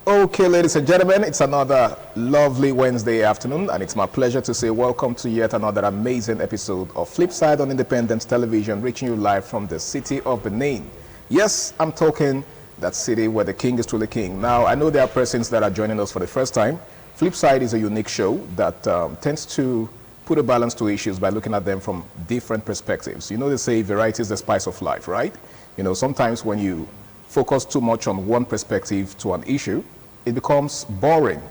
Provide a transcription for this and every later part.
Okay, ladies and gentlemen, it's another lovely Wednesday afternoon, and it's my pleasure to say welcome to yet another amazing episode of Flipside on Independent Television, reaching you live from the city of Benin. Yes, I'm talking that city where the king is truly king. Now, I know there are persons that are joining us for the first time. Flipside is a unique show that tends to put a balance to issues by looking at them from different perspectives. You know, they say variety is the spice of life, right? You know, sometimes when you focus too much on one perspective to an issue, it becomes boring,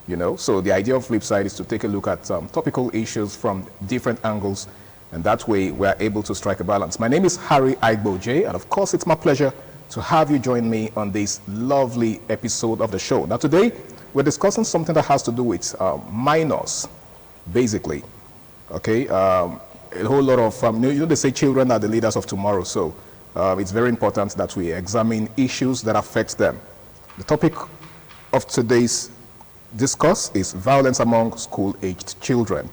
you know. So the idea of Flipside is to take a look at topical issues from different angles, and that way we are able to strike a balance. My name is Harry Aigbo J, and of course it's my pleasure to have you join me on this lovely episode of the show. Now today, we're discussing something that has to do with minors, basically. Okay, a whole lot of, you know, they say children are the leaders of tomorrow, so it's very important that we examine issues that affect them. The topic of today's discourse is violence among school-aged children.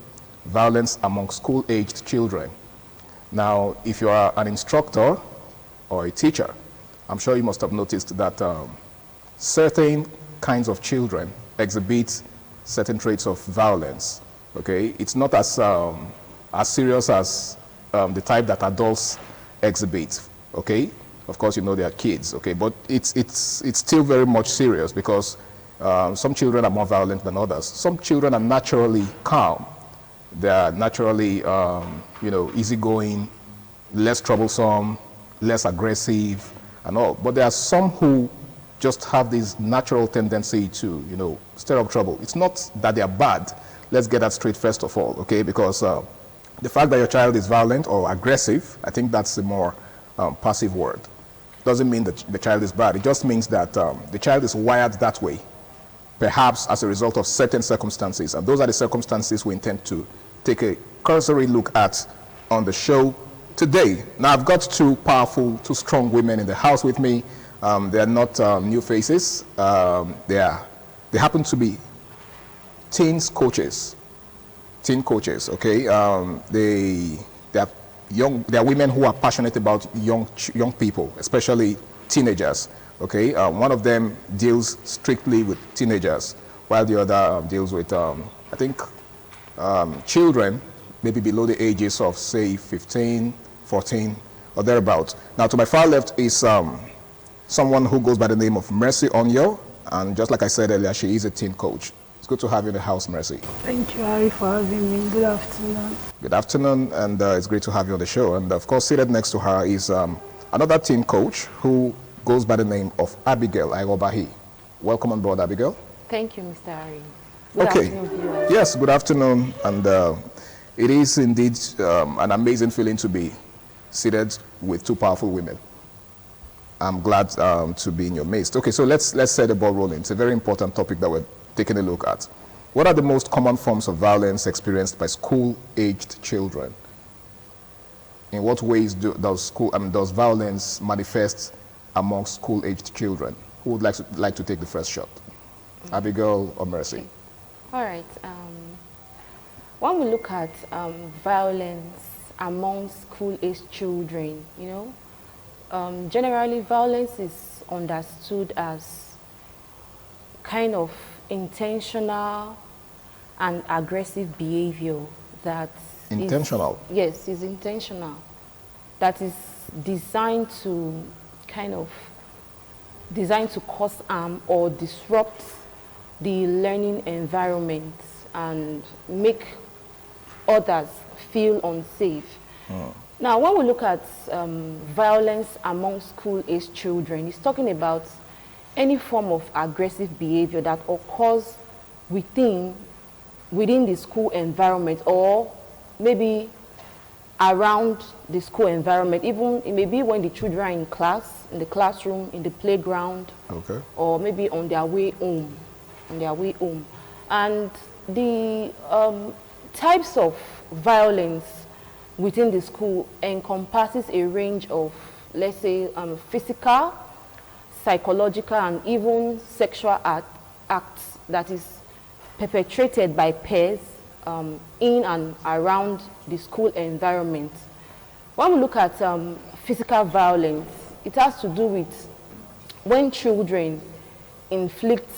Violence among school-aged children. Now, if you are an instructor or a teacher, I'm sure you must have noticed that certain kinds of children exhibit certain traits of violence. Okay, it's not as serious as the type that adults exhibit. Okay, of course you know they are kids. Okay, but it's still very much serious because some children are more violent than others. Some children are naturally calm. They are naturally, you know, easygoing, less troublesome, less aggressive, and all. But there are some who just have this natural tendency to, you know, stir up trouble. It's not that they are bad. Let's get that straight first of all, okay? Because the fact that your child is violent or aggressive, I think that's a more passive word. Doesn't mean that the child is bad. It just means that the child is wired that way, perhaps as a result of certain circumstances. And those are the circumstances we intend to take a cursory look at on the show today. Now, I've got two powerful, two strong women in the house with me. They are not new faces. They happen to be teen coaches, okay? They are women who are passionate about young people, especially teenagers, okay? One of them deals strictly with teenagers, while the other deals with, I think, children, maybe below the ages of, say, 15, 14, or thereabouts. Now, to my far left is someone who goes by the name of Mercy Onyo, and just like I said earlier, she is a teen coach. It's good to have you in the house, Mercy. Thank you, Harry, for having me. Good afternoon. Good afternoon, and it's great to have you on the show. And of course, seated next to her is another teen coach who goes by the name of Abigail Airobahi. Welcome on board, Abigail. Thank you, Mr. Harry. Good afternoon, viewers. Yes, good afternoon. And it is indeed an amazing feeling to be seated with two powerful women. I'm glad to be in your midst. Okay, so let's set the ball rolling. It's a very important topic that we're taking a look at. What are the most common forms of violence experienced by school-aged children? In what ways does violence manifest among school-aged children? Who would like to take the first shot? Abigail or Mercy? Okay. All right. When we look at violence among school-aged children, you know, generally violence is understood as kind of intentional and aggressive behavior that intentional. Yes, is intentional. That is designed to cause harm or disrupt the learning environment and make others feel unsafe. Now, when we look at violence among school-aged children, it's talking about any form of aggressive behavior that occurs within the school environment or maybe around the school environment. Even it may be when the children are in class, in the classroom, in the playground, okay, or maybe on their way home. And the types of violence within the school encompasses a range of, let's say, physical, psychological, and even sexual acts that is perpetrated by peers in and around the school environment. When we look at physical violence, it has to do with when children inflict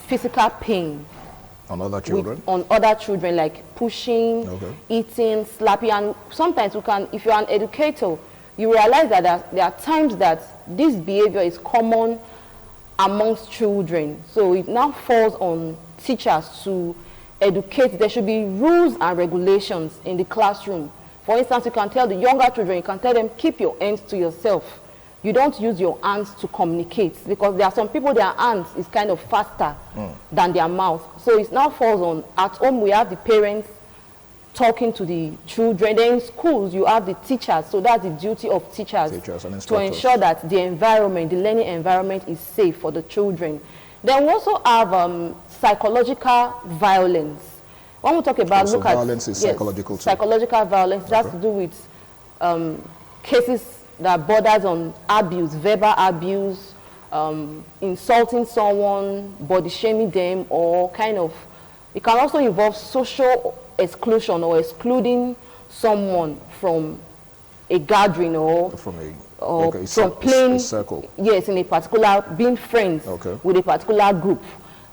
physical pain On other children? on other children, like pushing, eating, slapping. And sometimes you can, if you're an educator, you realize that there are times that this behavior is common amongst children. So it now falls on teachers to educate. There should be rules and regulations in the classroom. For instance, you can tell the younger children, you can tell them, keep your hands to yourself. You don't use your hands to communicate, because there are some people, their hands is kind of faster than their mouth. So it now falls on, at home we have the parents talking to the children. Then in schools you have the teachers. So that's the duty of teachers to ensure that the environment, the learning environment is safe for the children. Then we also have psychological violence. When we talk about, look at violence is psychological too. Psychological violence, that's to do with cases that borders on abuse, verbal abuse, insulting someone, body shaming them, or kind of, it can also involve social exclusion or excluding someone from a gathering or from playing, a circle. Yes, in a particular, being friends with a particular group.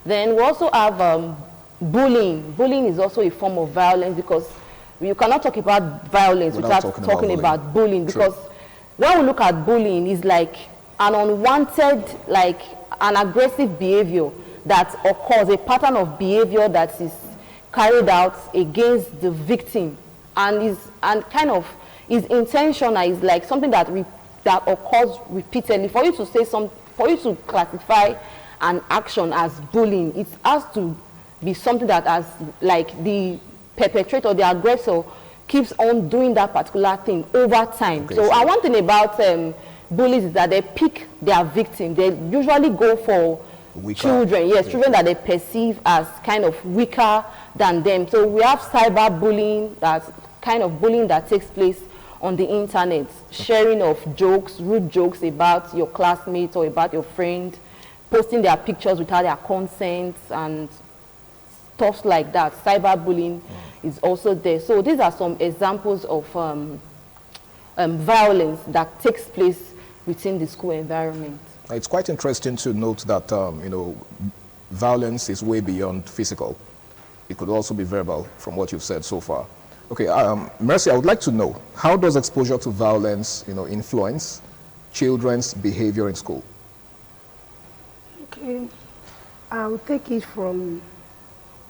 Then we also have bullying. Bullying is also a form of violence, because you cannot talk about violence without talking about bullying. Because when we look at bullying, it's like an unwanted, like an aggressive behavior that occurs, a pattern of behavior that is carried out against the victim, and is intentional. Is like something that occurs repeatedly. For you to say for you to classify an action as bullying, it has to be something that has, like, the perpetrator, the aggressor, keeps on doing that particular thing over time. So one thing about bullies is that they pick their victim. They usually go for children, children that they perceive as kind of weaker than them. So we have cyber bullying, that's kind of bullying that takes place on the internet, sharing of jokes, rude jokes about your classmates or about your friend, posting their pictures without their consent and stuff like that. Cyberbullying is also there. So these are some examples of violence that takes place within the school environment. It's quite interesting to note that violence is way beyond physical. It could also be verbal, from what you've said so far. Okay, Mercy, I would like to know, how does exposure to violence, influence children's behavior in school? Okay, I'll take it from.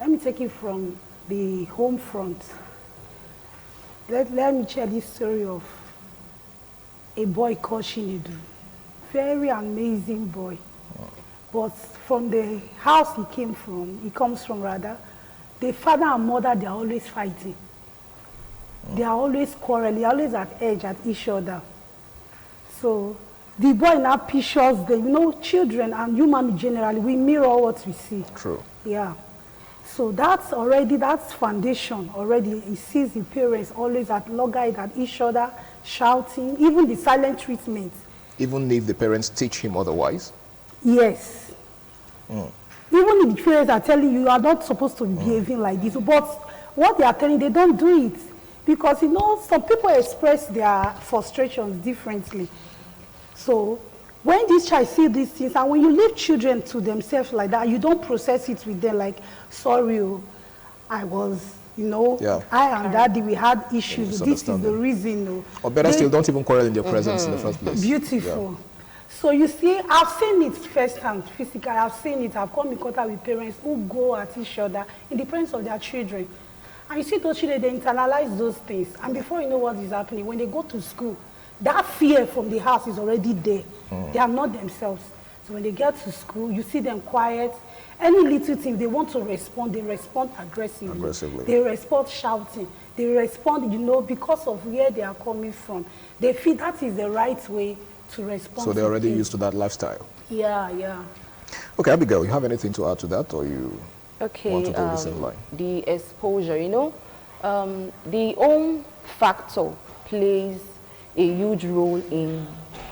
Let me take it from the home front. Let me share this story of a boy called Shinedu. Very amazing boy. But from the house he comes from rather, the father and mother, they are always fighting. They are always quarreling, they are always at edge at each other. So the boy now pictures the, children and human generally, we mirror what we see. True. Yeah. So that's foundation already. He sees the parents always at loggerhead at each other, shouting, even the silent treatment. Even if the parents teach him otherwise? Yes. Even if the parents are telling you are not supposed to be behaving like this, but what they are telling, they don't do it. Because, some people express their frustrations differently. So when this child sees these things, and when you leave children to themselves like that, you don't process it with them like, sorry, I was, I and daddy, we had issues. This is the reason. Or better still, don't even quarrel in their presence in the first place. Beautiful. Yeah. So you see, I've seen it firsthand, physically. I've seen it. I've come in contact with parents who go at each other in the presence of their children. And you see those children, they internalize those things. And before you know what is happening, when they go to school, that fear from the house is already there. They are not themselves. So when they get to school, you see them quiet. Any little thing, they want to respond, they respond aggressively. They respond shouting. They respond, because of where they are coming from. They feel that is the right way to respond. So they're already used to that lifestyle. Yeah. Okay, Abigail, you have anything to add to that, or you want to do the same line? The exposure, the home factor plays a huge role in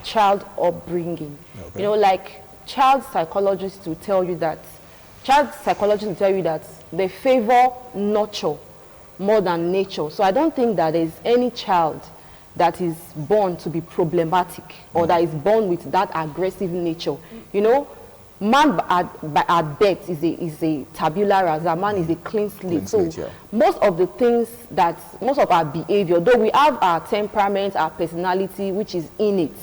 child upbringing. Okay. Like child psychologists will tell you that they favor nurture more than nature. So I don't think that there's any child that is born to be problematic or that is born with that aggressive nature. man at birth is a tabula rasa. Man is a clean slate. Most of the things most of our behavior, though we have our temperament, our personality, which is innate,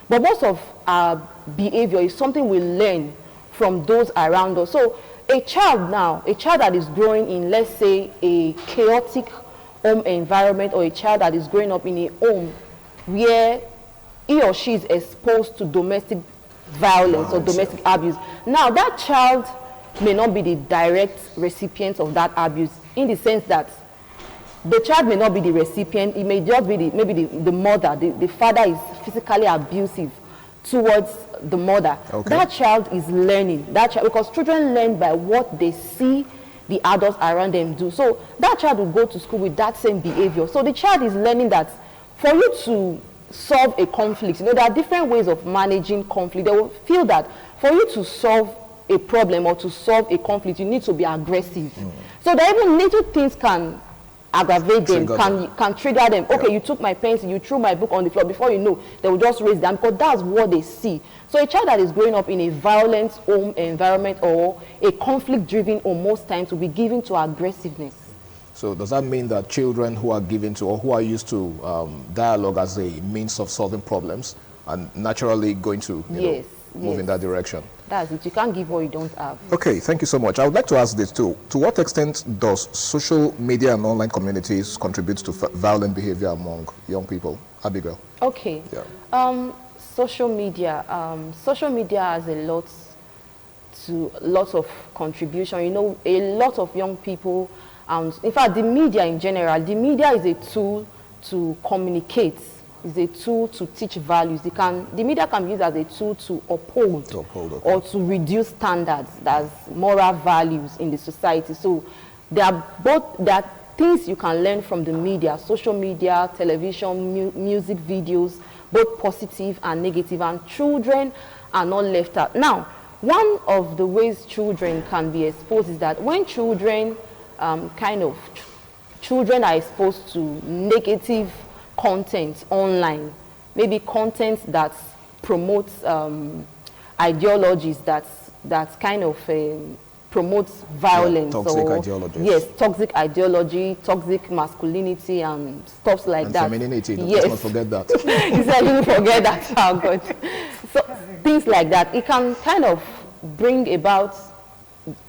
but most of our behavior is something we learn from those around us. So a child that is growing in, let's say, a chaotic home environment, or a child that is growing up in a home where he or she is exposed to domestic violence or domestic abuse. Now, that child may not be the direct recipient of that abuse, in the sense that the child may not be the recipient. It may just be maybe the mother, the father is physically abusive towards the mother. That child is learning. Because children learn by what they see the adults around them do. So that child will go to school with that same behavior. So the child is learning that for you to solve a conflict, there are different ways of managing conflict. They will feel that for you to solve a problem or to solve a conflict, you need to be aggressive. So that even little things can aggravate them, can trigger them. Okay, you took my pencil, you threw my book on the floor. Before you know, they will just raise them, because that's what they see. So a child that is growing up in a violent home environment or a conflict-driven home, most times will be given to aggressiveness. So does that mean that children who are given to, or who are used to dialogue as a means of solving problems, are naturally going to move in that direction? That's it. You can't give what you don't have. Okay, thank you so much. I would like to ask this too. To what extent does social media and online communities contribute to violent behavior among young people? Abigail. Okay. Social media has a lot of contribution. A lot of young people, in fact, the media in general, the media is a tool to communicate, is a tool to teach values. The media can be used as a tool to uphold or to reduce standards, that's moral values in the society. So there are things you can learn from the media, social media, television, music videos, both positive and negative, and children are not left out. Now, one of the ways children can be exposed is that when children children are exposed to negative content online, maybe content that promotes ideologies that kind of promotes violence, toxic ideologies. Yes, toxic ideology, toxic masculinity, and stuff like that. Femininity. Let's not forget that. You said you didn't forget that. Oh, good. So things like that, it can kind of bring about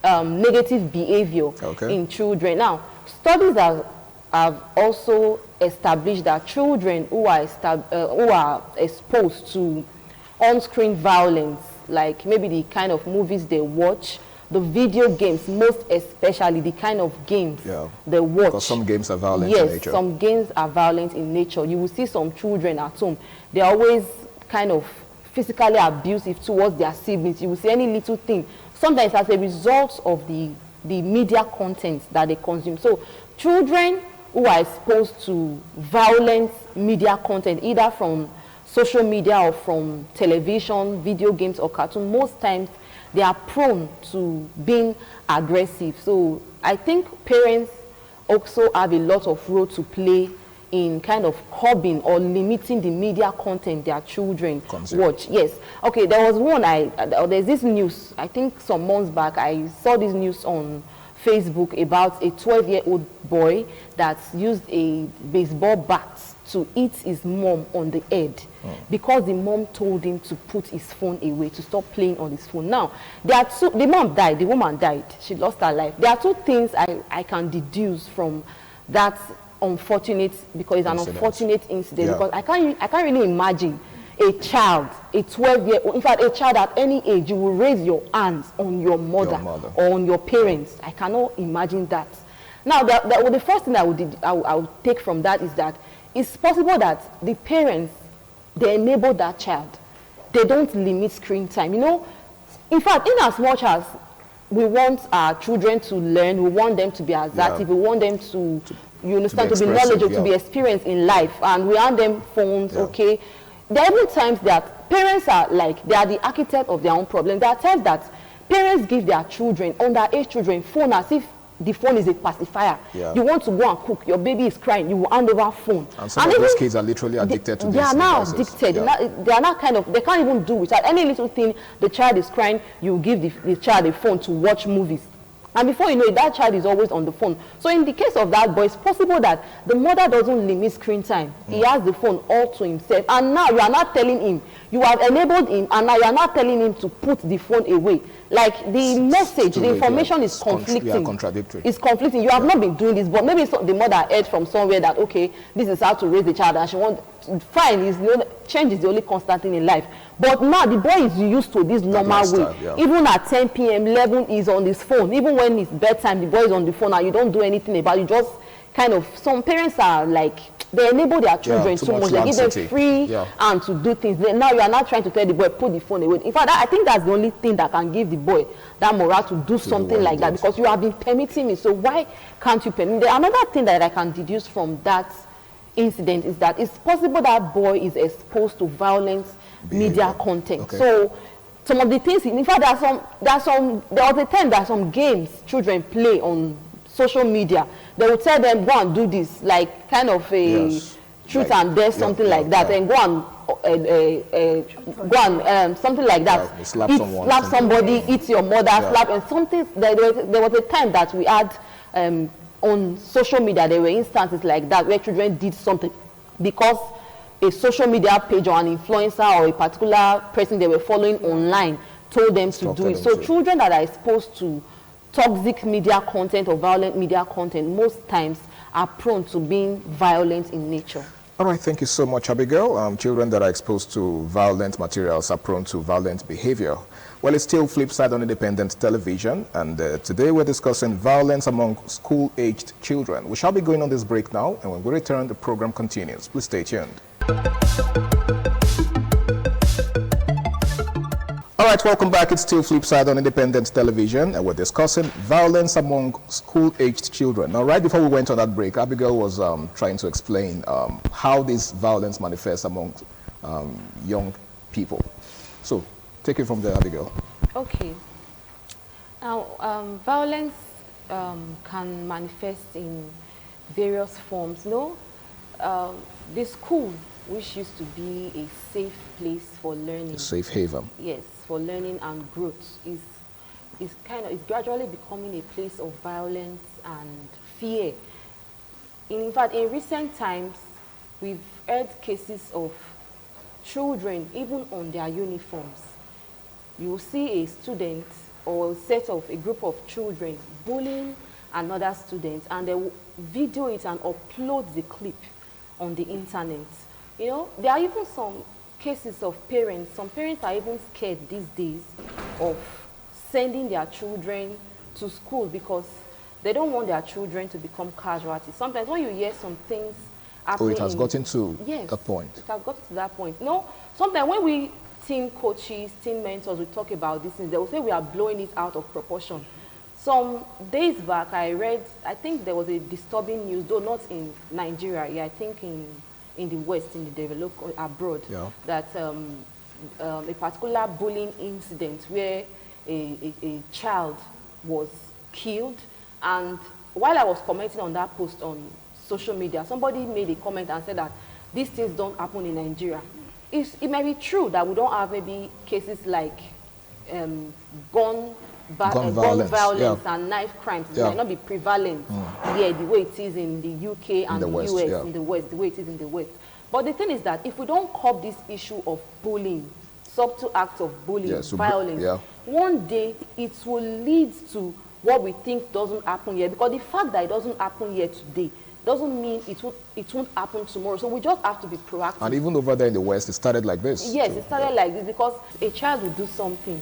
negative behavior in children. Now, studies have also established that children who are exposed to on-screen violence, like maybe the kind of movies they watch, the video games, most especially the kind of games they watch. Because some games are violent in nature. Yes, some games are violent in nature. You will see some children at home, they're always kind of physically abusive towards their siblings. You will see any little thing. Sometimes as a result of the media content that they consume. So children who are exposed to violent media content, either from social media or from television, video games or cartoon, most times they are prone to being aggressive. So I think parents also have a lot of role to play in kind of curbing or limiting the media content their children watch. Yes. Okay, there was one, there's this news, I think some months back, I saw this news on Facebook about a 12-year-old boy that used a baseball bat to hit his mom on the head because the mom told him to put his phone away, to stop playing on his phone. Now, the mom died, the woman died, she lost her life. There are two things I can deduce from that unfortunate, because it's an unfortunate incident, because I can't really imagine a child, a 12-year-old, in fact, a child at any age, you will raise your hands on your mother or on your parents. I cannot imagine that. Now, the first thing I would take from that is that it's possible that the parents, they enable that child. They don't limit screen time. In fact, in as much as we want our children to learn, we want them to be as active, we want them to you understand, to be knowledgeable, to be experienced in life, and we hand them phones, okay? There are even times that parents are like, they are the architect of their own problem. There are times that parents give their children, underage children, phone as if the phone is a pacifier. Yeah. You want to go and cook, your baby is crying, you will hand over phone. And some of those kids are literally addicted to They these are now devices. addicted. Yeah. They are not kind of, they can't even do without any little thing. The child is crying, you give the child a phone to watch movies. And before you know it, that child is always on the phone. So in the case of that boy, it's possible that the mother doesn't limit screen time. He has the phone all to himself. And now you are not telling him, you have enabled him, and now you are not telling him to put the phone away. Like the message, the information is conflicting. Contradictory. It's conflicting. You have not been doing this, but maybe the mother heard from somewhere that, okay, this is how to raise the child, and she wants, fine, change is the only constant thing in life. But now the boy is used to this normal way. Yeah. Even at 10 p.m., 11 is on his phone. Even when it's bedtime, the boy is on the phone, and you don't do anything about it. You just kind of, some parents are like, they enable their children too much. They give them free and to do things. Now you are not trying to tell the boy, put the phone away. In fact, I think that's the only thing that can give the boy that morale to do something like that, because you have been permitting me. So why can't you permit me? Another thing that I can deduce from that incident is that it's possible that boy is exposed to violent media content. Okay. So some of the things, in fact, there was a time that some games children play on social media, they will tell them, go and do this, like kind of a truth and dare, something like that, and go and something like that. Slap somebody, eat your mother, slap, and something. There was a time that we had on social media, there were instances like that where children did something because a social media page or an influencer or a particular person they were following online told them to do it. So children that are exposed to toxic media content or violent media content most times are prone to being violent in nature. All right, thank you so much, Abigail. Children that are exposed to violent materials are prone to violent behavior. Well, it's still Flipside on Independent Television, and today we're discussing violence among school-aged children. We shall be going on this break now, and when we return, the program continues. Please stay tuned. All right, welcome back. It's still Flipside on Independent Television, and we're discussing violence among school-aged children. Now, right before we went on that break, Abigail was trying to explain how this violence manifests among young people. So, take it from there, Abigail. Okay. Now, violence can manifest in various forms. The school, which used to be a safe place for learning, a safe haven. Yes, for learning and growth, is gradually becoming a place of violence and fear. In fact, in recent times, we've heard cases of children, even on their uniforms. You will see a student or a group of children bullying another student, and they will video it and upload the clip on the internet. There are even some cases of parents. Some parents are even scared these days of sending their children to school because they don't want their children to become casualties. Sometimes when you hear some things happening... Oh, it has gotten to that point. It has gotten to that point. Sometimes when we team coaches, team mentors, we talk about these things, they will say we are blowing it out of proportion. Some days back, I think there was a disturbing news, though not in Nigeria, I think in the West, in the developed abroad, that a particular bullying incident where a child was killed. And while I was commenting on that post on social media, somebody made a comment and said that these things don't happen in Nigeria. It may be true that we don't have maybe cases like gun violence and knife crimes. It might not be prevalent here the way it is in the UK and the US, in the West, the way it is in the West. But the thing is that if we don't curb this issue of bullying, subtle acts of bullying, violence, one day it will lead to what we think doesn't happen here. Because the fact that it doesn't happen here today doesn't mean it won't happen tomorrow. So we just have to be proactive. And even over there in the West, it started like this. Yes, it started like this because a child will do something.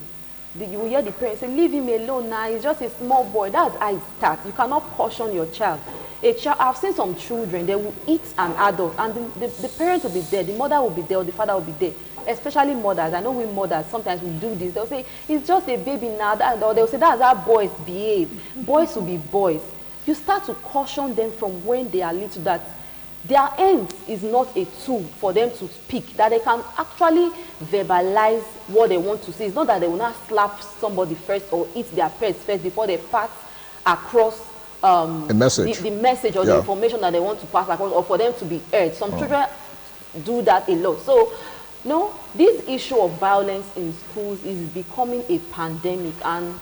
You will hear the parents say, leave him alone now, he's just a small boy. That's how it starts. You cannot caution your child. I've seen some children, they will eat an adult, and the parent will be there, the mother will be there, or the father will be there. Especially mothers. I know we mothers, sometimes we do this. They'll say, it's just a baby now. Or they'll say, that's how boys behave. Boys will be boys. You start to caution them from when they are little that their end is not a tool for them to speak, that they can actually verbalize what they want to say. It's not that they will not slap somebody first or eat their pets first before they pass across a message, the message or the information that they want to pass across, or for them to be heard. Some children do that a lot. So, no, this issue of violence in schools is becoming a pandemic, and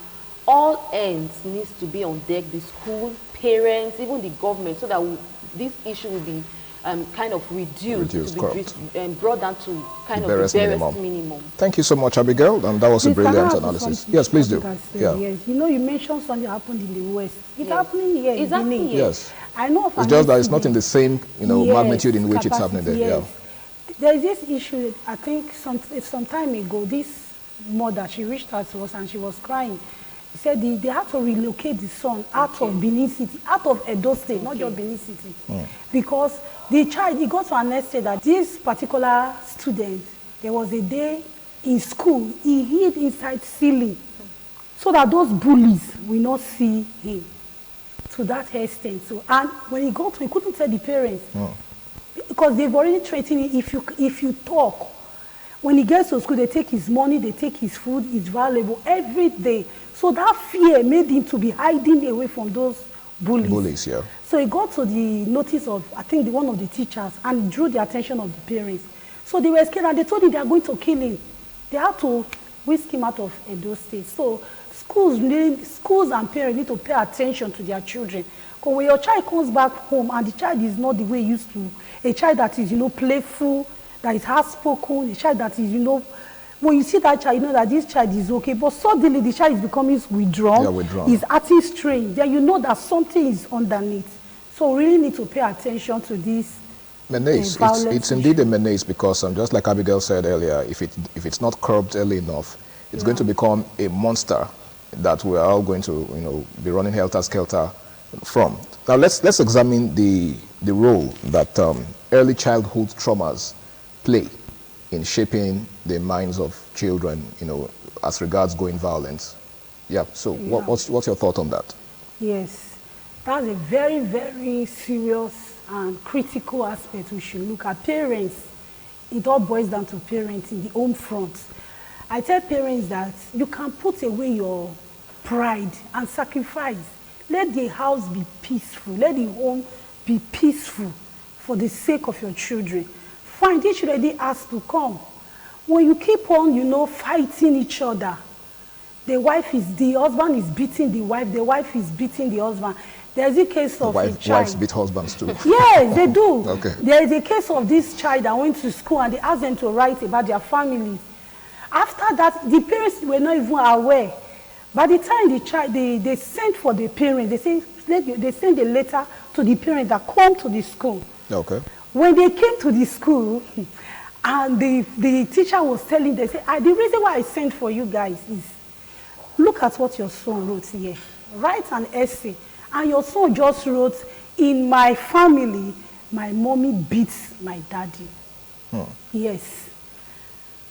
all hands needs to be on deck, the school, parents, even the government, so that this issue will be kind of reduced to be brought down to kind of the barest minimum. Thank you so much, Abigail. That was a brilliant analysis. Yes, please do. Yes, you know, you mentioned something happened in the West. It's happening here in Benin. Yes. I know. It's just that it's not in the same, magnitude in which it's happening there. Yes. There is this issue. I think some time ago, this mother, she reached out to us and she was crying. He said they had to relocate the son out of Benin City, out of Edo State, not just Benin City, because the child, he got to understand that this particular student, there was a day in school, he hid inside ceiling so that those bullies will not see him to that extent. So, and when he got to, he couldn't tell the parents because they've already threatened him. If you talk, when he gets to school, they take his money, they take his food, his valuable every day. So that fear made him to be hiding away from those bullies. Yeah. So he got to the notice of, I think, one of the teachers, and drew the attention of the parents. So they were scared, and they told him they are going to kill him. They had to whisk him out of Edo State. So schools and parents need to pay attention to their children. Because when your child comes back home and the child is not the way he used to, a child that is, playful, that is outspoken, a child that is, when you see that child, you know that this child is okay, but suddenly the child is becoming withdrawn. He's acting strange. Then you know that something is underneath. So we really need to pay attention to this. Menace. It's indeed a menace because just like Abigail said earlier, if it's not curbed early enough, it's going to become a monster that we're all going to be running helter-skelter from. Now let's examine the role that early childhood traumas play in shaping the minds of children, as regards going violence. Yeah, so what's your thought on that? Yes, that's a very, very serious and critical aspect we should look at. Parents, it all boils down to parents in the home front. I tell parents that you can put away your pride and sacrifice. Let the house be peaceful. Let the home be peaceful for the sake of your children. Fine, they should already ask to come. When you keep on, fighting each other, the husband is beating the wife is beating the husband. There's a case of a child. Wives beat husbands too. Yes, they do. Okay. There is a case of this child that went to school and they asked them to write about their families. After that, the parents were not even aware. By the time the child, they sent for the parents, they sent a letter to the parents that come to the school. Okay. When they came to the school, and the teacher was telling them, the reason why I sent for you guys is, look at what your son wrote here. Write an essay. And your son just wrote, in my family, my mommy beats my daddy. Yes.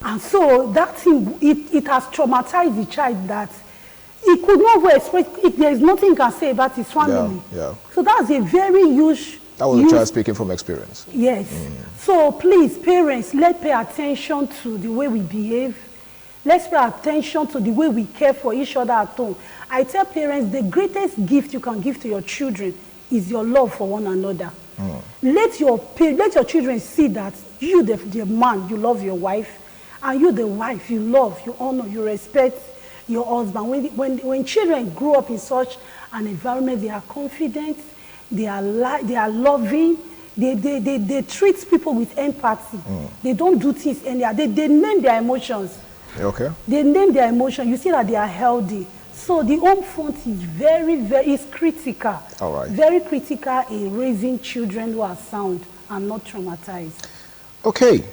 And so that thing, it has traumatized the child that he could not express, there is nothing he can say about his family. Yeah. So that's a very huge... That was a child speaking from experience. Yes. So please, parents, let's pay attention to the way we behave. Let's pay attention to the way we care for each other at home. I tell parents, the greatest gift you can give to your children is your love for one another. Let your children see that you, the man, you love your wife, and you, the wife, you love, you honor, you respect your husband. When children grow up in such an environment, they are confident, they are loving, they treat people with empathy. They don't do things anyhow. They name their emotions. Okay. They name their emotions. You see that they are healthy. So the home front is very critical. All right. Very critical in raising children who are sound and not traumatized. Okay.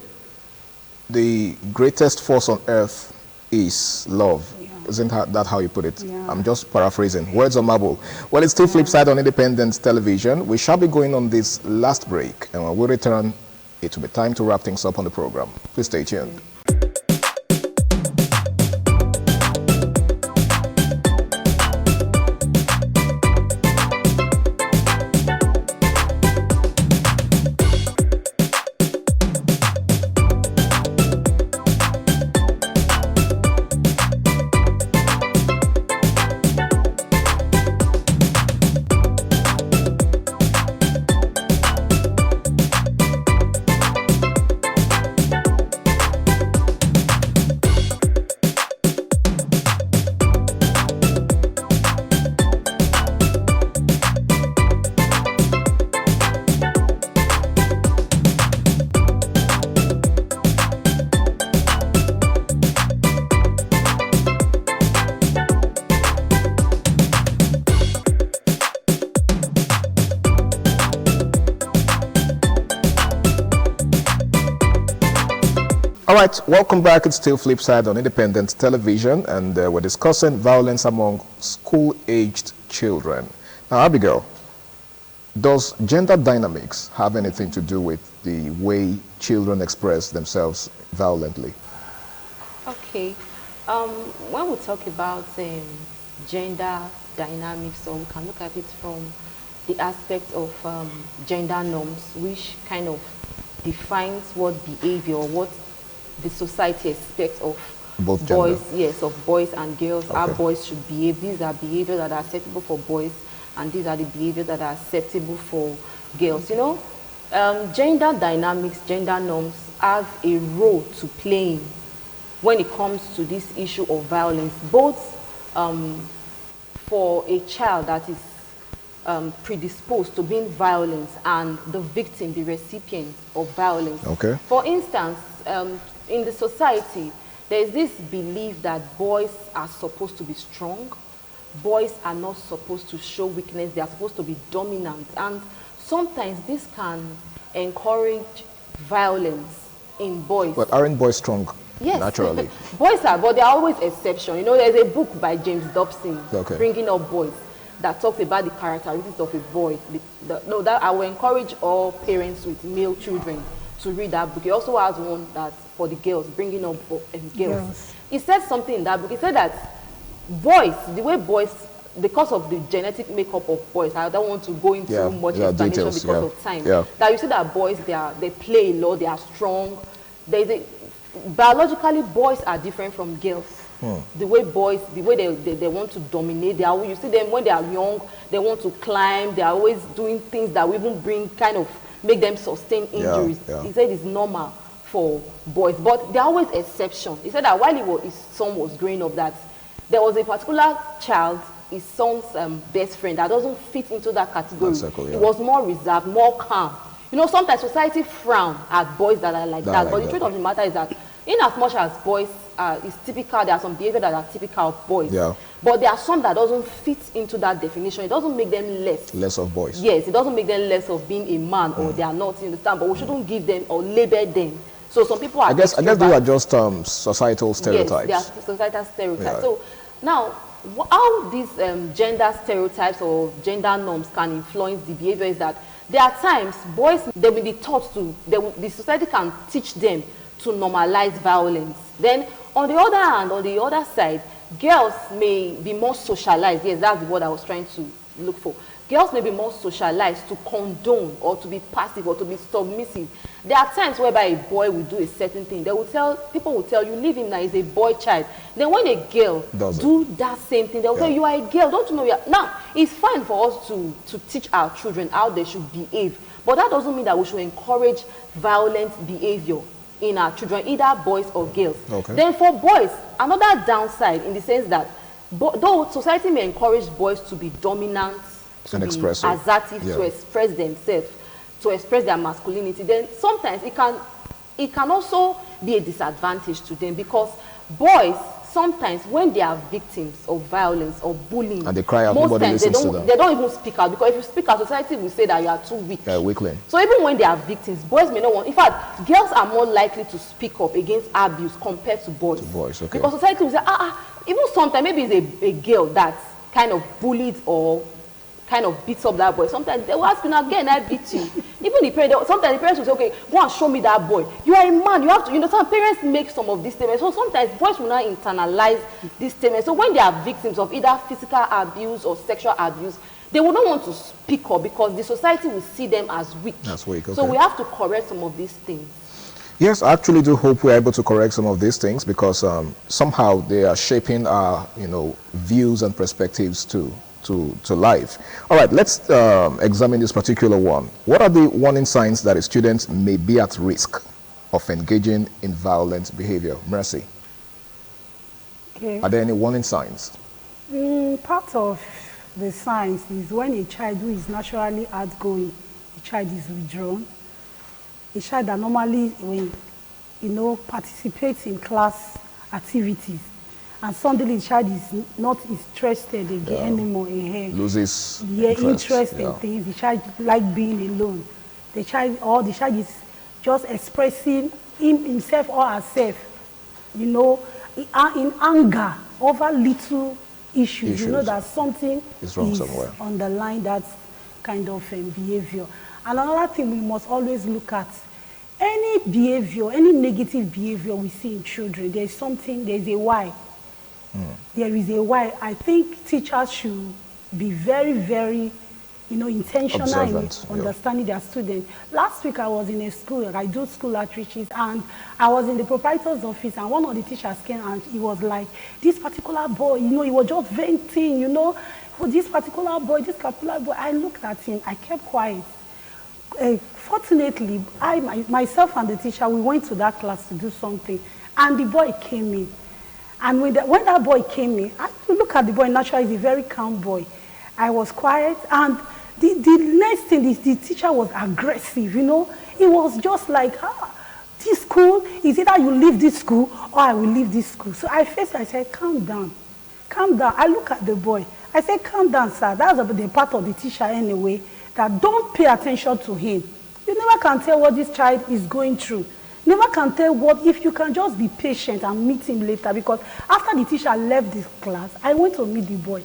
The greatest force on earth is love. Yeah. Isn't that how you put it? Yeah. I'm just paraphrasing. Words on marble. Well, it's still Flipside on Independent Television. We shall be going on this last break. And when we return, it will be time to wrap things up on the program. Please stay tuned. Okay. All right, welcome back. It's still Flipside on Independent Television, and we're discussing violence among school-aged children. Now, Abigail, does gender dynamics have anything to do with the way children express themselves violently? Okay. When we talk about gender dynamics, or we can look at it from the aspect of gender norms, which kind of defines what behavior, what the society expects of Both boys, gender. yes, of boys and girls, how Okay. boys should behave. These are behaviors that are acceptable for boys, and these are the behaviors that are acceptable for girls. You know, gender dynamics, gender norms have a role to play in when it comes to this issue of violence, both for a child that is predisposed to being violent and the victim, the recipient of violence. Okay. For instance, in the society, there is this belief that boys are supposed to be strong. Boys are not supposed to show weakness. They are supposed to be dominant. And sometimes this can encourage violence in boys. But aren't boys strong Yes. naturally? Boys are, but there are always exceptions. You know, there's a book by James Dobson, Okay. Bringing Up Boys, that talks about the characteristics of a boy. No, that I will encourage all parents with male children to read that book. He also has one that for the girls, Bringing Up Girls. Girls. He said something in that book. He said that boys, the way boys, because of the genetic makeup of boys, I don't want to go into Yeah, much yeah, explanation details, because yeah. of time. Yeah. That you see that boys, they play a lot, they are strong. Biologically, boys are different from girls. The way boys, the way they want to dominate, you see them when they are young, they want to climb, they are always doing things that will even make them sustain injuries. yeah. He said it's normal for boys, but there are always exceptions. He said that while his son was growing up, that there was a particular child, his son's best friend, that doesn't fit into that category. That circle, yeah. It was more reserved, more calm. You know, sometimes society frown at boys that are like that, like but the that. truth of the matter is that in as much as boys is typical, there are some behavior that are typical of boys. Yeah. But there are some that doesn't fit into that definition. It doesn't make them less. Of boys. Yes, it doesn't make them less of being a man or they are not, you understand? But we shouldn't give them or label them. So some people are I guess those are just societal stereotypes. Yes, they are societal stereotypes. Yeah. So now, how these gender stereotypes or gender norms can influence the behavior is that there are times boys, they will be taught to, the society can teach them to normalize violence. Then on the other hand, on the other side, girls may be more socialized. Yes, that's the word I was trying to look for. Girls may be more socialized to condone or to be passive or to be submissive. There are times whereby a boy will do a certain thing. People will tell you, leave him now, he's a boy child. Then when a girl do that same thing, they will tell you, you are a girl, don't you know you are? Now, it's fine for us to teach our children how they should behave, but that doesn't mean that we should encourage violent behavior in our children, either boys or girls. Okay. Then for boys, another downside in the sense that though society may encourage boys to be dominant, to And be expressive. assertive, Yeah. to express themselves, to express their masculinity, then sometimes it can also be a disadvantage to them, because boys sometimes when they are victims of violence or bullying, And they cry out, most nobody times listens to them. they don't even speak out, because if you speak out, society will say that you are too weak. Weakling. So even when they are victims, boys may not want. In fact, girls are more likely to speak up against abuse compared to boys. Okay. Because society will say, even sometimes maybe it's a girl that's kind of bullied or kind of beats up that boy. Sometimes they will ask you, now again, I beat you. Even the parents, sometimes the parents will say, okay, go and show me that boy. You are a man, you have to, some parents make some of these statements. So sometimes boys will not internalize these statements. So when they are victims of either physical abuse or sexual abuse, they will not want to speak up because the society will see them as weak. That's weak, okay. So we have to correct some of these things. Yes, I actually do hope we're able to correct some of these things, because somehow they are shaping our, views and perspectives to life. All right, let's examine this particular one. What are the warning signs that a student may be at risk of engaging in violent behavior? Mercy. Okay. Are there any warning signs? Part of the signs is when a child who is naturally outgoing, a child is withdrawn, a child that normally participates in class activities, and suddenly the child is not interested again anymore in her. Loses interest in things. The child like being alone. The child is just expressing himself or herself, you know, in anger over little issues. You know that something is wrong somewhere. Underlying that kind of behavior. And another thing we must always look at, any behavior, any negative behavior we see in children, there's a why. There is a why. I think teachers should be very, very, you know, intentional observant, in understanding their students. Last week I was in a school, I do school outreaches, and I was in the proprietor's office, and one of the teachers came and he was like, this particular boy, you know, he was just venting, you know, for this particular boy. I looked at him, I kept quiet. Fortunately, myself and the teacher, we went to that class to do something, and the boy came in. And when that boy came in, I look at the boy, naturally he's a very calm boy. I was quiet, and the next thing is the teacher was aggressive, you know. It was just like, this school, is either you leave this school or I will leave this school. So I said, calm down, calm down. I look at the boy, I said, calm down, sir. That's the part of the teacher anyway, that don't pay attention to him. You never can tell what this child is going through. Never can tell what, if you can just be patient and meet him later. Because after the teacher left this class, I went to meet the boy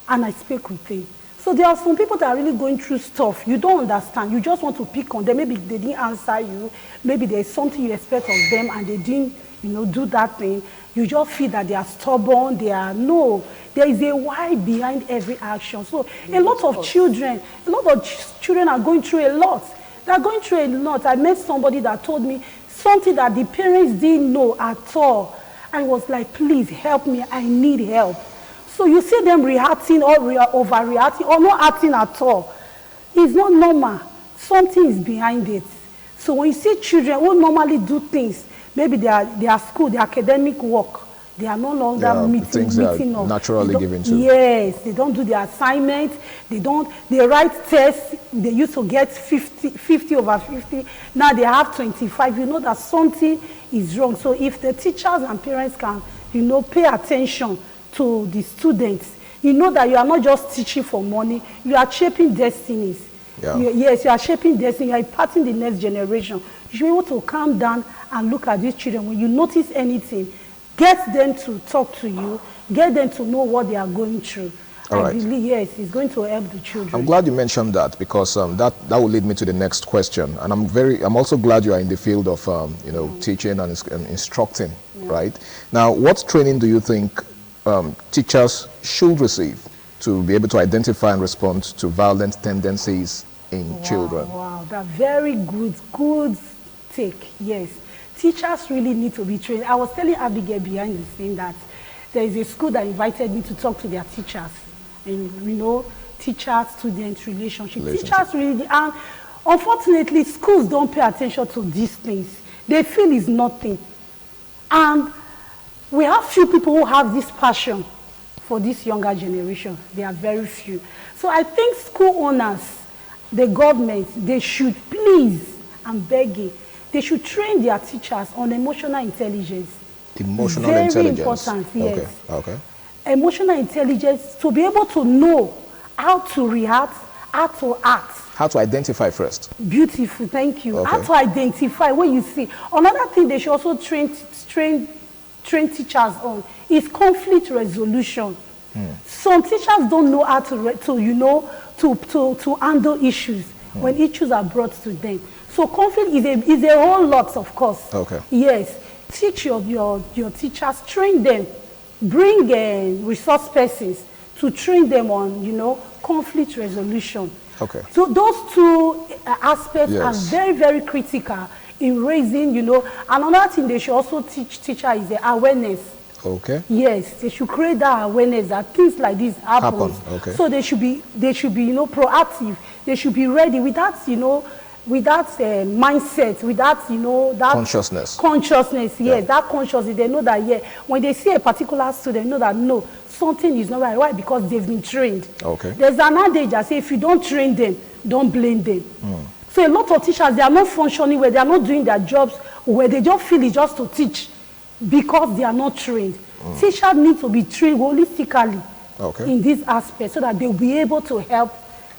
and I spoke with him. So there are some people that are really going through stuff you don't understand. You just want to pick on them. Maybe they didn't answer you. Maybe there's something you expect of them and they didn't, you know, do that thing. You just feel that they are stubborn. No, there is a why behind every action. So a lot of children are going through a lot. They're going through a lot. I met somebody that told me something that the parents didn't know at all. I was like, please help me, I need help. So you see them reacting or overreacting or not acting at all. It's not normal. Something is behind it. So when you see children who normally do things, maybe their school, their academic work, they are no longer meeting up. Naturally given to. Yes, they don't do their assignments. They write tests. They used to get 50 over 50. Now they have 25. You know that something is wrong. So if the teachers and parents can, you know, pay attention to the students, you know that you are not just teaching for money. You are shaping destinies. Yeah. Yes, you are shaping destiny. You are imparting the next generation. You should be able to calm down and look at these children. When you notice anything, get them to talk to you, get them to know what they are going through. I believe, yes, it's going to help the children. I'm glad you mentioned that, because that will lead me to the next question. And I'm also glad you are in the field of you know, teaching and instructing, right? Now, what training do you think teachers should receive to be able to identify and respond to violent tendencies in children? Wow, that's very good take, yes. Teachers really need to be trained. I was telling Abigail behind the scene that there is a school that invited me to talk to their teachers. And you know, teacher-student relationship. Teachers really, and unfortunately, schools don't pay attention to these things. They feel it's nothing. And we have few people who have this passion for this younger generation. They are very few. So I think school owners, the government, they should please, I'm begging, they should train their teachers on emotional intelligence. Emotional very intelligence. Very important, yes. Okay. Emotional intelligence, to be able to know how to react, how to act. How to identify first. Beautiful, thank you. Okay. How to identify when you see. Another thing they should also train teachers on is conflict resolution. Some teachers don't know how to handle issues when issues are brought to them. So conflict is a whole lot, of course. Okay. Yes. Teach your teachers, train them, bring resource persons to train them on, you know, conflict resolution. Okay. So those two aspects are very, very critical in raising, you know. Another thing they should also teach teachers is the awareness. Okay. Yes, they should create that awareness that things like this happen. Okay. So they should be, you know, proactive. They should be ready with that, you know, with that mindset, with that, you know, that consciousness. Yes, that consciousness. They know that, when they see a particular student, they know that, no, something is not right. Why? Because they've been trained. Okay. There's an adage that says, if you don't train them, don't blame them. So a lot of teachers, they are not functioning where they are not doing their jobs, where they just feel it's just to teach because they are not trained. Teachers need to be trained holistically in this aspect so that they'll be able to help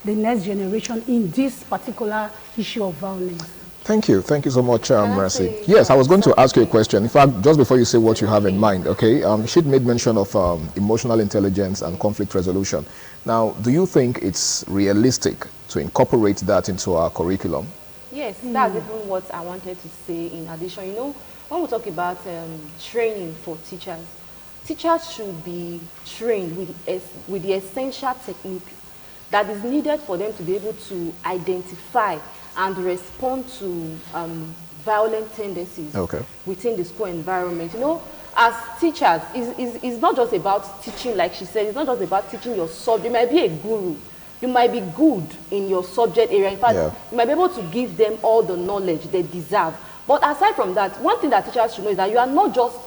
the next generation in this particular issue of violence. Thank you. Thank you so much, Mercy. say, Yes, I was going to ask you a question. In fact, just before you say what you have in mind, okay, she made mention of emotional intelligence and conflict resolution. Now, do you think it's realistic to incorporate that into our curriculum? Yes, that's even what I wanted to say in addition. You know, when we talk about training for teachers, teachers should be trained with the essential techniques that is needed for them to be able to identify and respond to violent tendencies within the school environment. You know, as teachers, it's not just about teaching, like she said, it's not just about teaching your subject. You might be a guru. You might be good in your subject area. In fact, you might be able to give them all the knowledge they deserve. But aside from that, one thing that teachers should know is that you are not just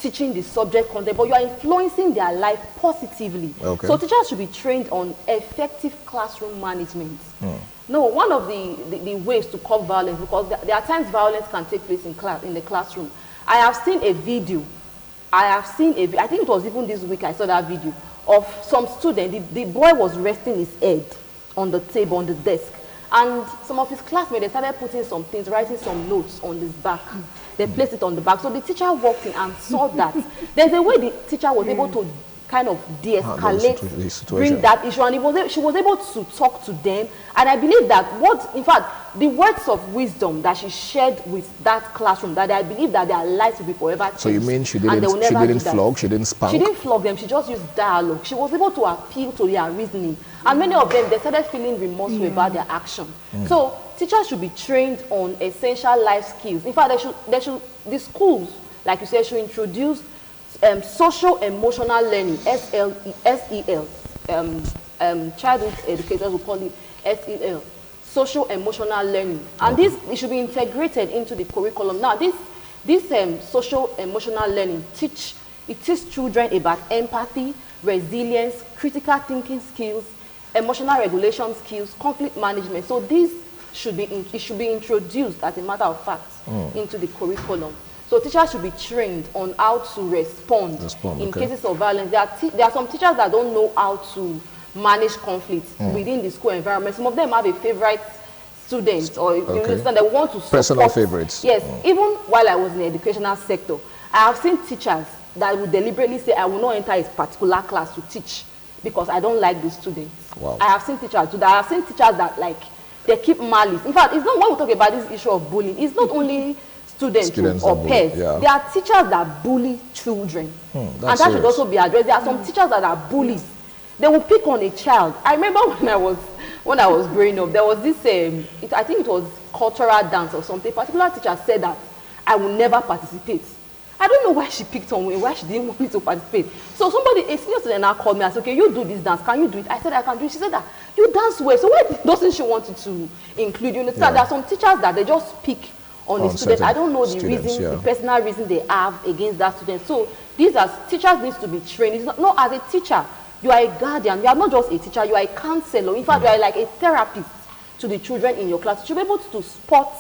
teaching the subject content, but you are influencing their life positively. So teachers should be trained on effective classroom management. No, one of the ways to curb violence, because there are times violence can take place in the classroom. I have seen a video. I think it was even this week I saw that video of some student. The boy was resting his head on the table, on the desk. And some of his classmates, they started putting some things, writing some notes on his back. They placed it on the back. So the teacher walked in and saw that. There's a way the teacher was able to kind of de-escalate, bring that issue, and she was able to talk to them. And I believe that in fact, the words of wisdom that she shared with that classroom, that I believe that their lives will be forever changed. So you mean she didn't flog, she didn't spank? She didn't flog them, she just used dialogue. She was able to appeal to their reasoning. And many of them, they started feeling remorseful about their action. So teachers should be trained on essential life skills. In fact, the schools, like you said, should introduce social emotional learning, SEL, childhood educators will call it SEL, social emotional learning, and it should be integrated into the curriculum. Now, this social emotional learning teaches children about empathy, resilience, critical thinking skills, emotional regulation skills, conflict management. So it should be introduced, as a matter of fact, into the curriculum. So teachers should be trained on how to respond in cases of violence. There are some teachers that don't know how to manage conflict within the school environment. Some of them have a favorite student, or you understand, they want to support. Personal favorites. Yes, even while I was in the educational sector, I have seen teachers that would deliberately say, I will not enter a particular class to teach because I don't like the students. Wow. I have seen teachers do that. I have seen teachers that, like, they keep malice. In fact, it's not, when we talk about this issue of bullying, it's not only students or peers. There are teachers that bully children. And that should also be addressed. There are some teachers that are bullies. They will pick on a child. I remember when I was growing up, there was this, I think it was cultural dance or something. A particular teacher said that I will never participate. I don't know why she picked on me, why she didn't want me to participate. So a senior student now called me and said, okay, you do this dance, can you do it? I said, I can do it. She said that, you dance well, so why doesn't she want you to include you? Understand? There are some teachers that they just pick on a student. I don't know the reason, the personal reason they have against that student. So teachers need to be trained. It's not as a teacher, you are a guardian. You are not just a teacher, you are a counselor. In fact, you are like a therapist to the children in your class. You should be able to spot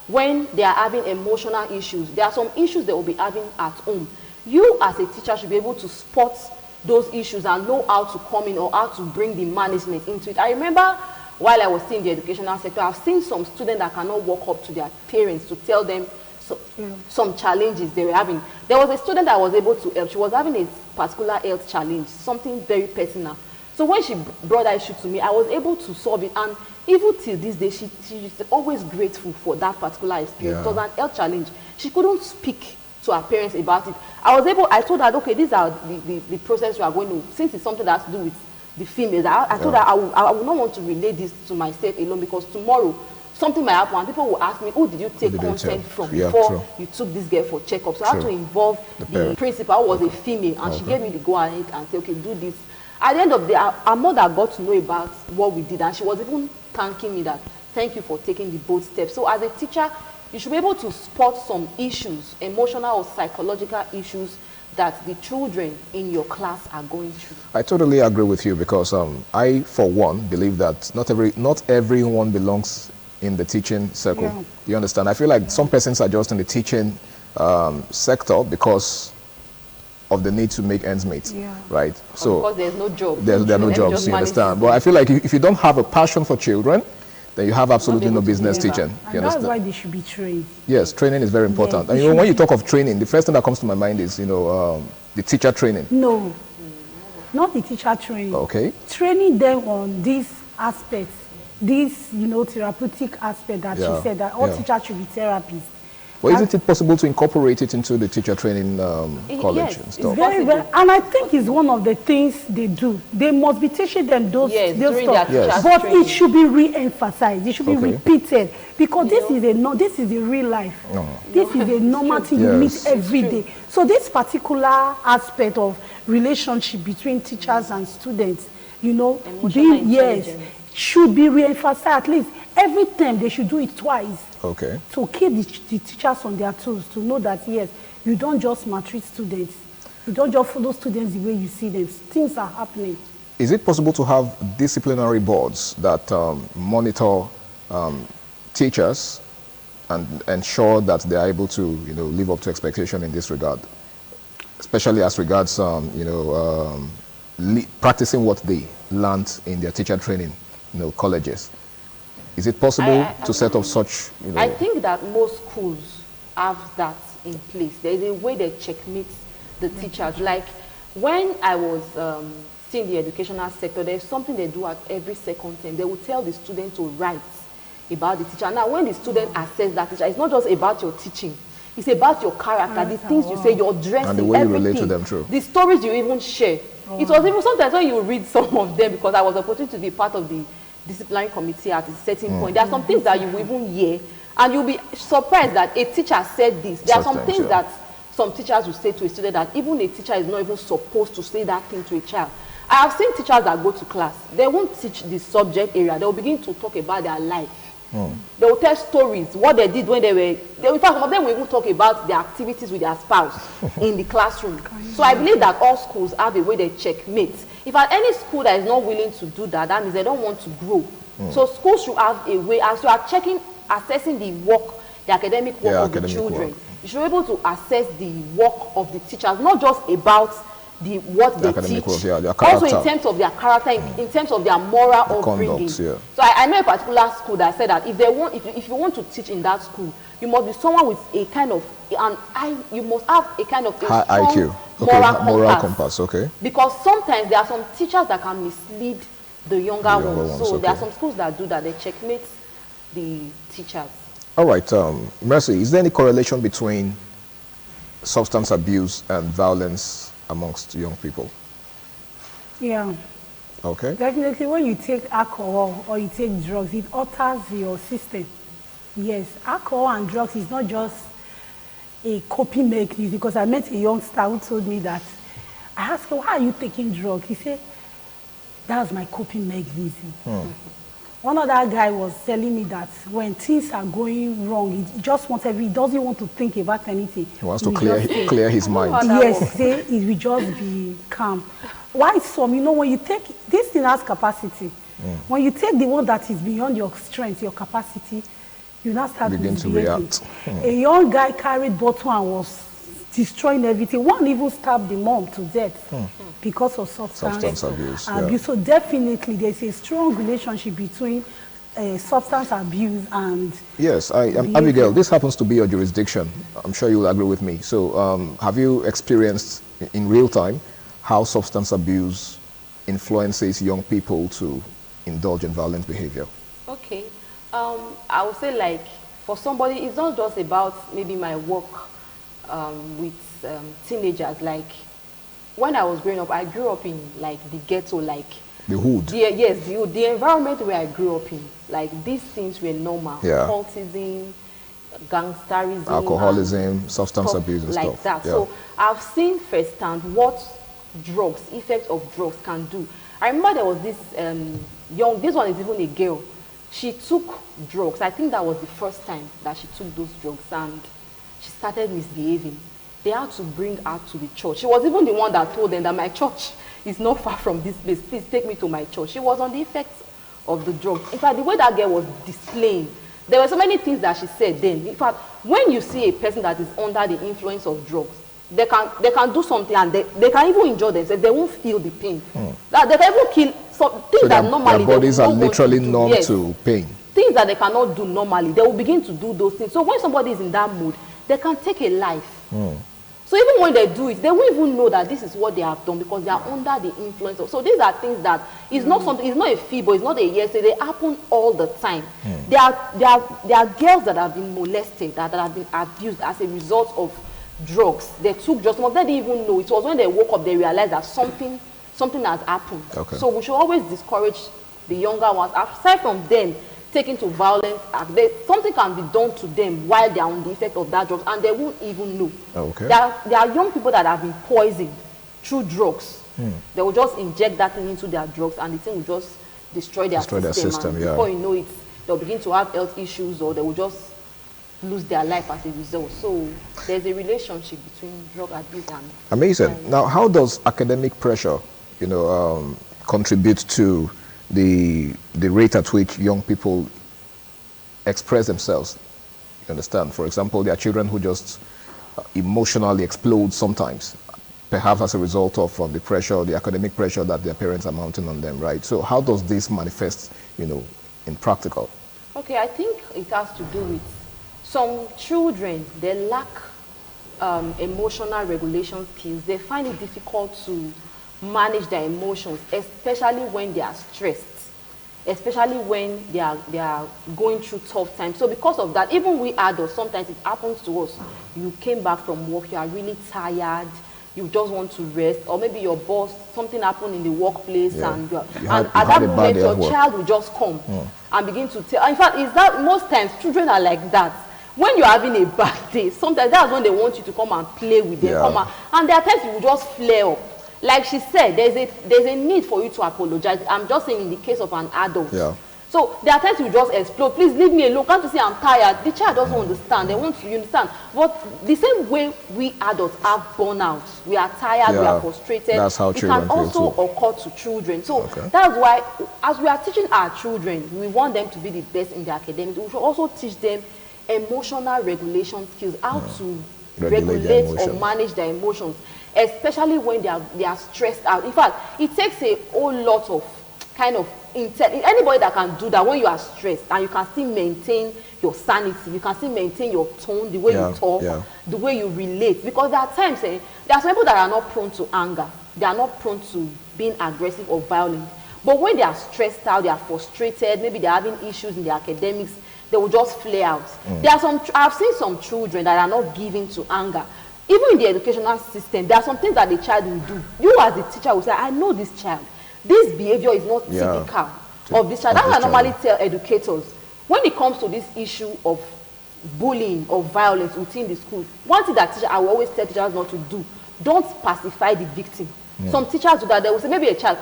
when they are having emotional issues. There are some issues they will be having at home. You as a teacher should be able to spot those issues and know how to come in or how to bring the management into it. I remember while I was still in the educational sector, I've seen some students that cannot walk up to their parents to tell them some challenges they were having. There was a student that I was able to help. She was having a particular health challenge, something very personal. So when she brought that issue to me, I was able to solve it. And even till this day, she is always grateful for that particular experience. It was an health challenge. She couldn't speak to her parents about it. I told her, okay, these are the process we are going to, since it's something that has to do with the females. I told her I would not want to relay this to myself alone, because tomorrow something might happen and people will ask me, who did you take content from before you took this girl for checkup? So I had to involve the principal, who was a female, and she gave me the go ahead and said, okay, do this. At the end of the day, our mother got to know about what we did, and she was even thanking me that, thank you for taking the bold steps. So as a teacher, you should be able to spot some issues, emotional or psychological issues, that the children in your class are going through. I totally agree with you, because I, for one, believe that not everyone belongs in the teaching circle. You understand? I feel like some persons are just in the teaching sector because of the need to make ends meet, right? So because there's no job. There are no jobs, you understand? But I feel like if you don't have a passion for children, then you have absolutely no business teaching. And You that's understand? why they should be trained. Yes, training is very important. Yes, And you know, when you talk of training, the first thing that comes to my mind is, the teacher training. No, not the teacher training. Okay. Training them on these aspects, this, therapeutic aspect that Yeah, she said, that all yeah. teachers should be therapists. Well, isn't it possible to incorporate it into the teacher training college Yes, and it's stuff? Very, very, and I think it's one of the things they do. They must be teaching them those Yes, those during stuff, their Yes. teacher's but training. it should be re-emphasized. It should be Okay. repeated because this is a real life. This is a normal thing you meet Yes. every day. So this particular aspect of relationship between teachers and students, Emotional intelligence. should be re-emphasized at least every time. They should do it twice. Okay. To keep the teachers on their toes, to know that, yes, you don't just maltreat students. You don't just follow students the way you see them. Things are happening. Is it possible to have disciplinary boards that monitor teachers and ensure that they are able to, live up to expectation in this regard, especially as regards, practicing what they learned in their teacher training, colleges? Is it possible to set up such, I think that most schools have that in place. There is a way they checkmate the teachers. Like when I was seeing the educational sector, there's something they do at every second term. They will tell the student to write about the teacher. Now, when the student assess that teacher, it's not just about your teaching. It's about your character, the things you say, your dressing, And the way you everything. relate to them, true. The stories you even share. It was even sometimes when you read some of them, because I was opportunity to be part of the disciplinary committee at a certain point. There are some things that you will even hear, and you'll be surprised that a teacher said this. There are some Sometimes, things yeah. that some teachers will say to a student that even a teacher is not even supposed to say that thing to a child. I have seen teachers that go to class, they won't teach the subject area, they'll begin to talk about their life. They will tell stories, what they did when they were, in fact, some of them will even talk about their activities with their spouse in the classroom. So I believe that all schools have a way they checkmate. If at any school that is not willing to do that, that means they don't want to grow. So schools should have a way, as you are assessing the work, the academic work Yeah, of the academic children, work. you should be able to assess the work of the teachers, not just about what they academic teach, work, yeah, their also in character. terms of their character, in terms of their moral upbringing. conduct, yeah. So I know a particular school that said that if you want to teach in that school, you must be someone with a kind of you must have a kind of a high strong IQ? Okay, moral compass, okay. Because sometimes there are some teachers that can mislead the younger ones. So there are okay. some schools that do that. They checkmate the teachers. All right, Mercy, is there any correlation between substance abuse and violence amongst young people? Yeah. Okay. Definitely, when you take alcohol or you take drugs, it alters your system. Yes, alcohol and drugs is not just a coping mechanism, because I met a youngster who told me that, I asked him, why are you taking drugs? He said, that's my coping mechanism. One other guy was telling me that when things are going wrong, he just wants he doesn't want to think about anything. He wants to will clear just clear his mind. that Yes, works. say it will just be calm. Why some, when you take, this thing has capacity. When you take the one that is beyond your strength, your capacity, you now start Begin to misbehaving. react. A young guy carried bottle and was destroying everything. One even stabbed the mom to death because of Substance abuse, abuse. So definitely there's a strong relationship between substance abuse and Yes, behavior. Abigail, this happens to be your jurisdiction. I'm sure you'll agree with me. So have you experienced in real time how substance abuse influences young people to indulge in violent behavior? Okay. I would say, like, for somebody, it's not just about maybe my work with teenagers. Like, when I was growing up, I grew up in, like, the ghetto, like, The hood. the environment where I grew up in, like, these things were normal. Yeah. Cultism, gangsterism, Alcoholism, and substance stuff abuse and like stuff. that. Yeah. So I've seen firsthand what effects of drugs can do. I remember there was this this one is even a girl. She took drugs. I think that was the first time that she took those drugs, and she started misbehaving. They had to bring her to the church. She was even the one that told them that my church is not far from this place. Please take me to my church. She was on the effects of the drugs. In fact, the way that girl was displaying, there were so many things that she said then. In fact, when you see a person that is under the influence of drugs, they can do something, and they can even injure themselves. They won't feel the pain. That they can even kill some things So that their normally bodies they are don't want literally to do. numb Yes. to pain. things that they cannot do normally, they will begin to do those things. So when somebody is in that mood, they can take a life. So even when they do it, they won't even know that this is what they have done because they are under the influence of. So these are things that is not something, it's not a feeble, it's not a yesterday, they happen all the time. There are girls that have been molested, that have been abused as a result of drugs. They took drugs, some of them didn't even know. It was when they woke up, they realized that something has happened. Okay. So we should always discourage the younger ones. Aside from them taking to violence, something can be done to them while they are on the effect of that drugs, and they won't even know. Okay. There are young people that have been poisoned through drugs. They will just inject that thing into their drugs, and the thing will just destroy their system. And before you know it, they'll begin to have health issues, or they will just lose their life as a result. So there's a relationship between drug abuse and... Amazing. Now, how does academic pressure, contribute to the rate at which young people express themselves? You understand? For example, there are children who just emotionally explode sometimes, perhaps as a result of the pressure, the academic pressure that their parents are mounting on them, right? So how does this manifest, in practical? Okay, I think it has to do with some children, they lack emotional regulation skills. They find it difficult to manage their emotions, especially when they are stressed, especially when they are going through tough times. So because of that, even we adults, sometimes it happens to us. You came back from work, you are really tired, you just want to rest, or maybe your boss, something happened in the workplace, and at that moment your child will just come and begin to tell. In fact, is that most times children are like that. When you're having a bad day, sometimes that's when they want you to come and play with them, and there are times you will just flare up. Like she said, there's a need for you to apologize. I'm just saying in the case of an adult. So there are times you just explode. Please leave me alone. Can't you see I'm tired? The child doesn't understand. They want you understand. But the same way we adults have burnout, we are tired, we are frustrated. That's how children it can also occur to children. So that's why, as we are teaching our children, we want them to be the best in their academics. We should also teach them emotional regulation skills, how to regulate or manage their emotions, especially when they are stressed out. In fact, it takes a whole lot of kind of anybody that can do that when you are stressed, and you can still maintain your sanity, you can still maintain your tone, the way you talk, the way you relate. Because there are times, there are some people that are not prone to anger, they are not prone to being aggressive or violent. But when they are stressed out, they are frustrated, maybe they're having issues in their academics, they will just flare out. There are I've seen some children that are not given to anger. Even in the educational system, there are some things that the child will do. You as the teacher will say, I know this child. This behavior is not typical of this child. That's what I normally tell educators. When it comes to this issue of bullying or violence within the school, one thing that I will always tell teachers not to do, don't pacify the victim. Some teachers do that. They will say, maybe a child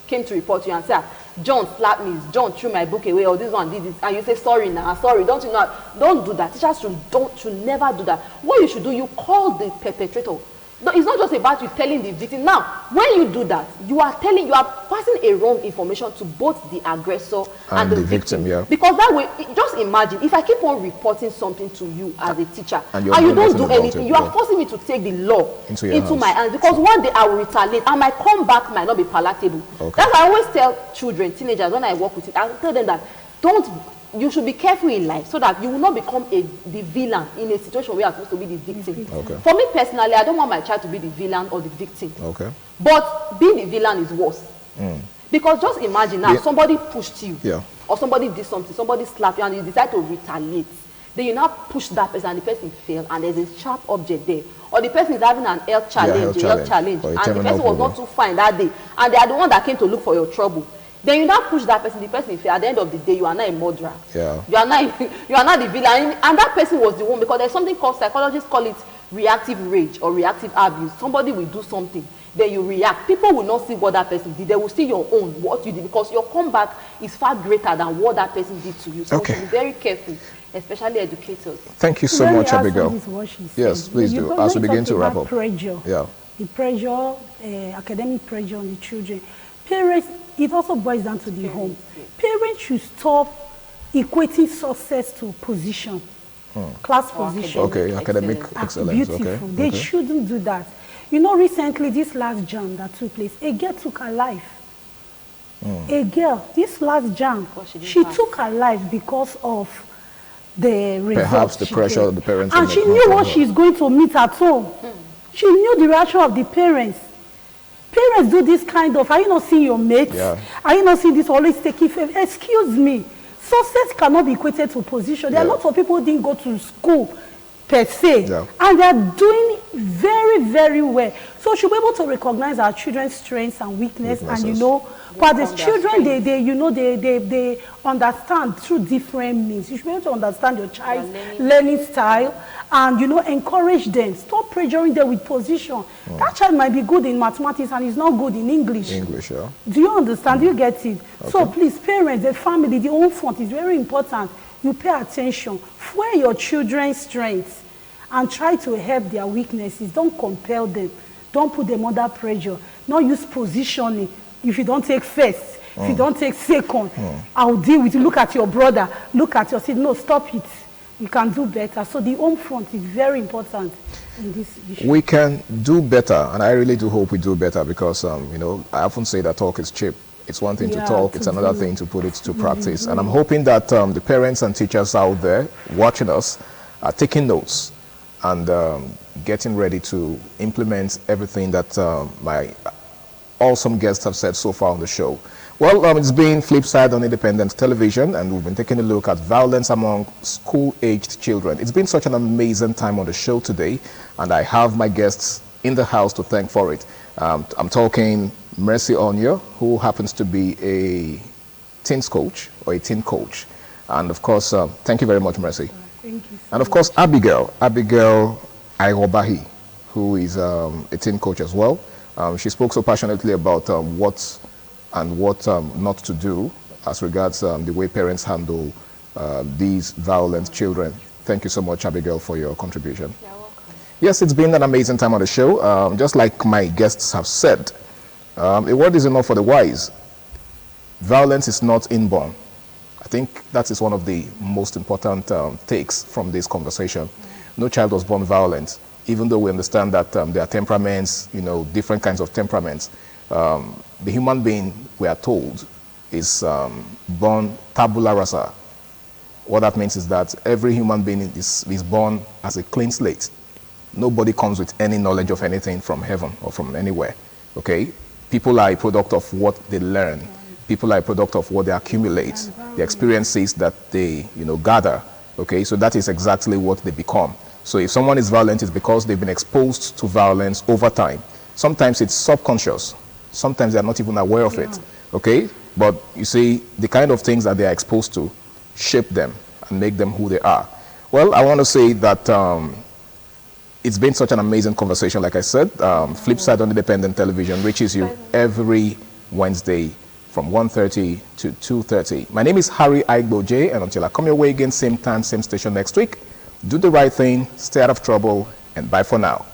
came to report to you and say, John slapped me, John threw my book away, or this one did this, and you say, sorry now, sorry, don't you know? Don't do that. Teachers should never do that. What you should do, you call the perpetrator. No, it's not just about you telling the victim. Now, when you do that, you are passing a wrong information to both the aggressor and the victim. Because that way, just imagine, if I keep on reporting something to you as a teacher, and you don't do anything, you are forcing me to take the law into my hands. Because one day I will retaliate, and my comeback might not be palatable. That's why I always tell children, teenagers, when I work with it, I tell them that you should be careful in life so that you will not become the villain in a situation where you are supposed to be the victim. For me personally, I don't want my child to be the villain or the victim. But being the villain is worse. Because just imagine now, somebody pushed you, or somebody did something, somebody slapped you, and you decide to retaliate. Then you now push that person, and the person fails, and there's a sharp object there. Or the person is having an health challenge, and the person was not too fine that day, and they are the one that came to look for your trouble. Then you now push that person, the person fails. At the end of the day, you are not a murderer. You are not the villain. And that person was the one, because there's something called, psychologists call it reactive rage or reactive abuse. Somebody will do something, then you react. People will not see what that person did. They will see your own, what you did, because your comeback is far greater than what that person did to you. So you should be very careful, especially educators. Thank you so much, Abigail. Yes, please do. As we begin to wrap up. Pressure. The pressure, academic pressure on the children. Parents, it also boils down to the home. Parents should stop equating success to position, class position. Academic excellence. Beautiful. They shouldn't do that. You know, recently, this last jam that took place, a girl took her life. A girl, this last jam, she took her life because of the results. Perhaps the she pressure get. of the parents. And she knew what she's going to meet at home. She knew the reaction of the parents. Parents do this kind of, are you not seeing your mates? Yeah. Are you not seeing this always taking favor? Excuse me. Success cannot be equated to position. There are lots of people who didn't go to school per se, and they are doing very, very well. So she'll be able to recognize our children's strengths and weaknesses, and you know, but the children, they understand through different means. You should be able to understand your child's learning style, and you know, encourage them. Stop pressuring them with position. That child might be good in mathematics and is not good in English. Yeah. Do you understand? Do you get it? Okay. So please, parents, the family, the home front is very important. You pay attention. Fuel your children's strengths and try to help their weaknesses. Don't compel them. Don't put them under pressure. Not use positioning. If you don't take first, if you don't take second, I'll deal with you. Look at your brother. Look at your sister. No, stop it. You can do better. So the home front is very important in this issue. We can do better, and I really do hope we do better because, you know, I often say that talk is cheap. It's one thing to talk, it's another thing to put it to practice. And I'm hoping that the parents and teachers out there watching us are taking notes and getting ready to implement everything that my awesome guests have said so far on the show. Well, it's been Flipside on Independent Television, and we've been taking a look at violence among school-aged children. It's been such an amazing time on the show today, and I have my guests in the house to thank for it. I'm talking Mercy Onyo, who happens to be a teens coach or a teen coach. And of course, thank you very much, Mercy. Thank you so and of course, Abigail Airobahi, who is a teen coach as well. She spoke so passionately about what not to do as regards the way parents handle these violent children. Thank you so much, Abigail, for your contribution. You're welcome. Yes, it's been an amazing time on the show. Just like my guests have said, a word is enough for the wise. Violence is not inborn. I think that is one of the most important takes from this conversation. No child was born violent, even though we understand that there are temperaments, you know, different kinds of temperaments. The human being, we are told, is born tabula rasa. What that means is that every human being is born as a clean slate. Nobody comes with any knowledge of anything from heaven or from anywhere, okay? People are a product of what they learn. People are a product of what they accumulate, the experiences that they, you know, gather, okay? So that is exactly what they become. So if someone is violent, it's because they've been exposed to violence over time. Sometimes it's subconscious. Sometimes they're not even aware of it, okay? But you see, the kind of things that they are exposed to shape them and make them who they are. Well, I want to say that it's been such an amazing conversation. Like I said, Flipside on Independent Television reaches you every Wednesday from 1:30 to 2:30. My name is Harry Aigboje, and until I come your way again, same time, same station next week, do the right thing, stay out of trouble, and bye for now.